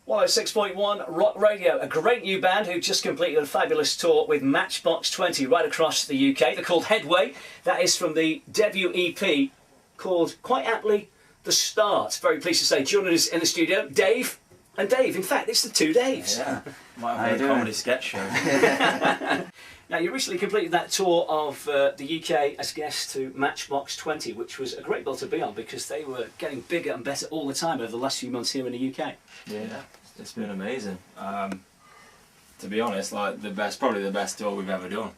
106.1 Rock Radio, a great new band who just completed a fabulous tour with Matchbox 20 right across the UK. They're called Headway. That is from the debut EP called, quite aptly, The Start. Very pleased to say, joining us in the studio, Dave and Dave. In fact, it's the two Daves. Yeah, might have a comedy sketch show. Now, you recently completed that tour of the UK as guest to Matchbox 20, which was a great bill to be on because they were getting bigger and better all the time over the last few months here in the UK. Yeah, it's been amazing. To be honest, like probably the best tour we've ever done.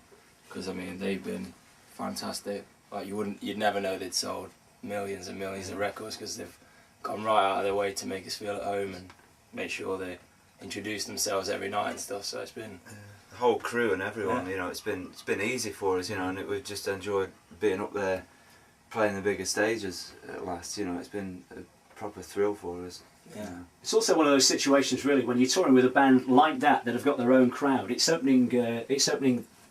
Because I mean, they've been fantastic. Like you'd never know they'd sold millions and millions of records because they've gone right out of their way to make us feel at home and make sure they introduce themselves every night and stuff. So it's been. The whole crew and everyone, you know, it's been easy for us, you know, and we've just enjoyed being up there, playing the bigger stages at last. You know, it's been a proper thrill for us. Yeah. It's also one of those situations, really, when you're touring with a band like that have got their own crowd. It's opening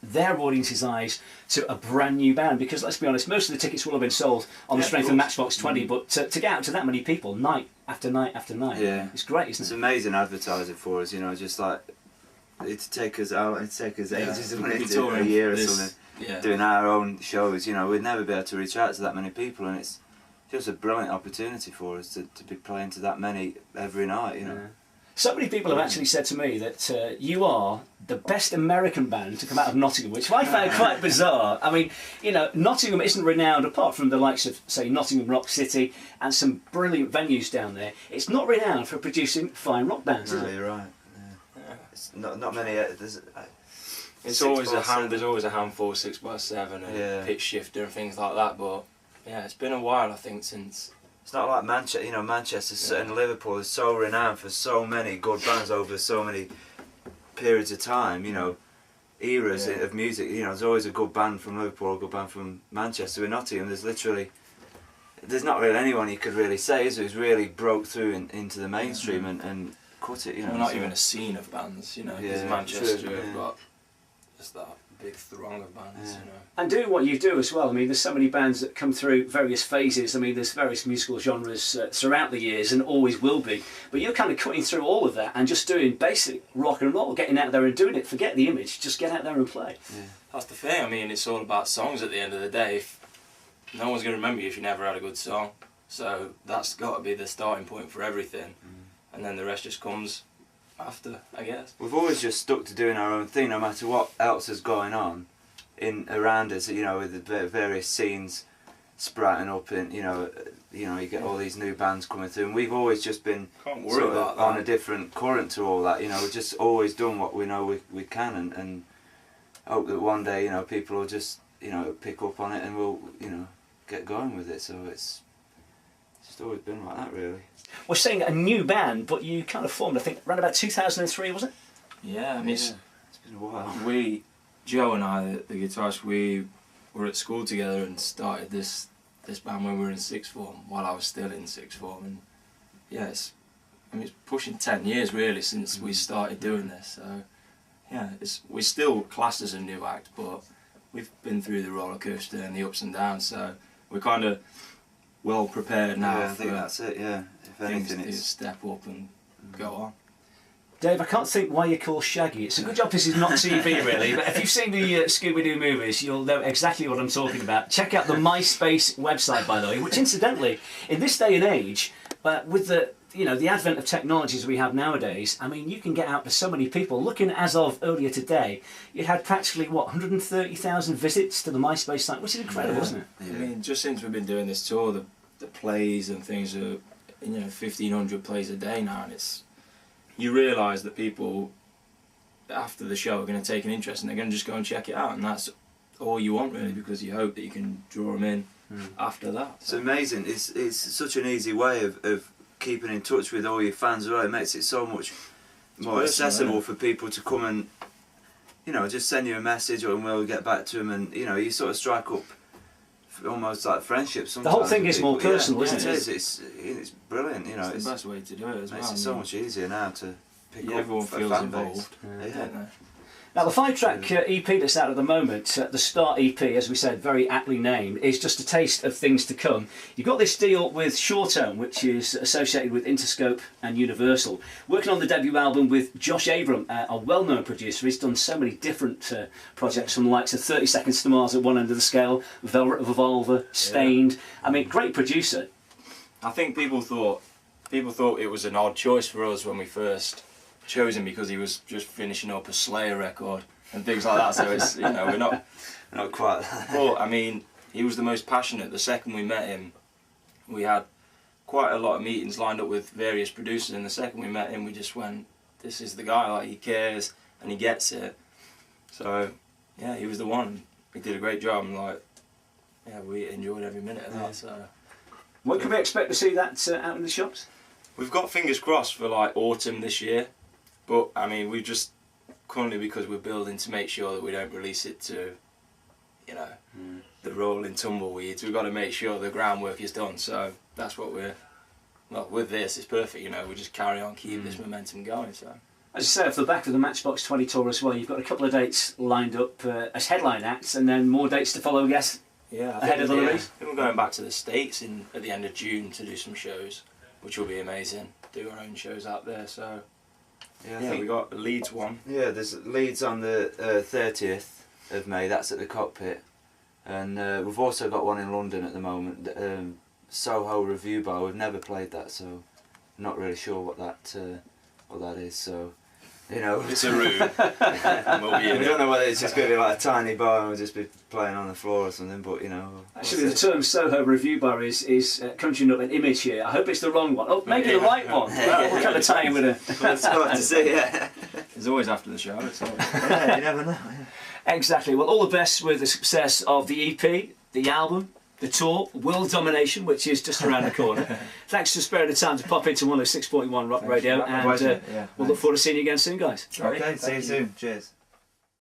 their audience's eyes to a brand new band. Because let's be honest, most of the tickets will have been sold on the strength of Matchbox 20, but to get out to that many people, night after night after night, it's great, isn't it? It's amazing advertising for us, you know, just like. It'd take us ages, wouldn't it, a year or something, doing our own shows, you know, we'd never be able to reach out to that many people, and it's just a brilliant opportunity for us to be playing to that many every night, you know. Yeah. So many people have actually said to me that you are the best American band to come out of Nottingham, which I found quite bizarre. I mean, you know, Nottingham isn't renowned, apart from the likes of, say, Nottingham Rock City and some brilliant venues down there, it's not renowned for producing fine rock bands, is it? No, you're right. It's not many. It's always there's always a handful 6x7 and pitch shifter and things like that. But yeah, it's been a while, I think, since. It's not like Manchester. You know, Manchester and Liverpool is so renowned for so many good bands over so many periods of time. You know, eras of music. You know, there's always a good band from Liverpool, a good band from Manchester. In Nottingham, there's not really anyone you could really say who's really broke through into the mainstream and. Cut it, you know. We're not even a scene of bands, you know. Because Manchester have got just that big throng of bands, you know. And doing what you do as well. I mean, there's so many bands that come through various phases. I mean, there's various musical genres throughout the years and always will be. But you're kind of cutting through all of that and just doing basic rock and roll, getting out there and doing it. Forget the image, just get out there and play. Yeah. That's the thing. I mean, it's all about songs at the end of the day. No one's going to remember you if you never had a good song. So that's got to be the starting point for everything. And then the rest just comes after, I guess. We've always just stuck to doing our own thing, no matter what else is going on around us. You know, with the various scenes sprouting up, and you know, you get all these new bands coming through, and we've always just been sort of on a different current to all that. You know, we've just always done what we know we can, and hope that one day, you know, people will just, you know, pick up on it, and we'll, you know, get going with it. So it's always been like that, really. We're saying a new band, but you kind of formed, I think, around about 2003, was it? Yeah, I mean, it's been a while. Joe and I, the guitarist, we were at school together and started this band when we were in sixth form, while I was still in sixth form, and yeah, it's pushing 10 years really since we started doing this. So yeah, we're still classed as a new act, but we've been through the roller coaster and the ups and downs, so we're kind of well prepared now. Yeah, I think that's it. Yeah, if anything, it's step up and go on. Dave, I can't think why you're called Shaggy. It's a good job this is not TV, really. But if you've seen the Scooby-Doo movies, you'll know exactly what I'm talking about. Check out the MySpace website, by the way. Which, incidentally, in this day and age, with the advent of technologies we have nowadays, I mean, you can get out to so many people. Looking as of earlier today, you had practically 130,000 visits to the MySpace site, which is incredible, isn't it? Yeah. I mean, just since we've been doing this tour, the plays and things are, 1,500 plays a day now, and you realise that people after the show are going to take an interest and they're going to just go and check it out, and that's all you want really, because you hope that you can draw them in after that. It's amazing. It's such an easy way of keeping in touch with all your fans. Right, it makes it so much more accessible for people to come and, you know, just send you a message, and we'll get back to them, and you know, you sort of strike up almost like friendships. The whole thing is more personal, isn't it? It's brilliant. You know, it's the best way to do it as well. Makes it so much easier now to pick up. Everyone feels involved. Yeah. Now the 5-track EP that's out at the moment, the Start EP, as we said, very aptly named, is just a taste of things to come. You've got this deal with Shortone, which is associated with Interscope and Universal, working on the debut album with Josh Abram, a well-known producer. He's done so many different projects, from the likes of 30 Seconds to Mars at one end of the scale, Velvet Revolver, Stained. I mean, great producer. I think people thought it was an odd choice for us when we first chose him, because he was just finishing up a Slayer record and things like that. So it's, you know, we're not quite. But I mean, he was the most passionate. The second we met him, we had quite a lot of meetings lined up with various producers, and the second we met him, we just went, "This is the guy. Like, he cares and he gets it." So yeah, he was the one. He did a great job, and like, yeah, we enjoyed every minute of that. So when can we expect to see that out in the shops? We've got fingers crossed for like autumn this year. But I mean, we just currently, because we're building to make sure that we don't release it to, you know, the rolling tumbleweeds. We've got to make sure the groundwork is done. So that's what well, with this, it's perfect. You know, we just carry on, keep this momentum going. So, as you say, off the back of the Matchbox 20 tour as well, you've got a couple of dates lined up as headline acts, and then more dates to follow, I guess. Yeah, ahead of the release. I think we're going back to the States at the end of June to do some shows, which will be amazing. Do our own shows out there. So. Yeah, I think we got the Leeds one. Yeah, there's Leeds on the 30th of May, that's at the Cockpit. And we've also got one in London at the moment, Soho Review Bar. We've never played that, so not really sure what that is. So, you know, it's a room. We'll be in we don't know whether it's just going to be like a tiny bar and we'll just be playing on the floor or something, but you know. Actually, the term Soho Review Bar is conjuring up an image here. I hope it's the wrong one. Oh, maybe the right one. Well, we'll kind of tie in with it. It's hard to see, yeah. It's always after the show. It's always... Yeah, you never know. Yeah. Exactly. Well, all the best with the success of the EP, the album, the tour, world domination, which is just around the corner. Thanks for sparing the time to pop into 106.1 Rock Radio, and we'll look forward to seeing you again soon, guys. Okay, see you soon. Cheers.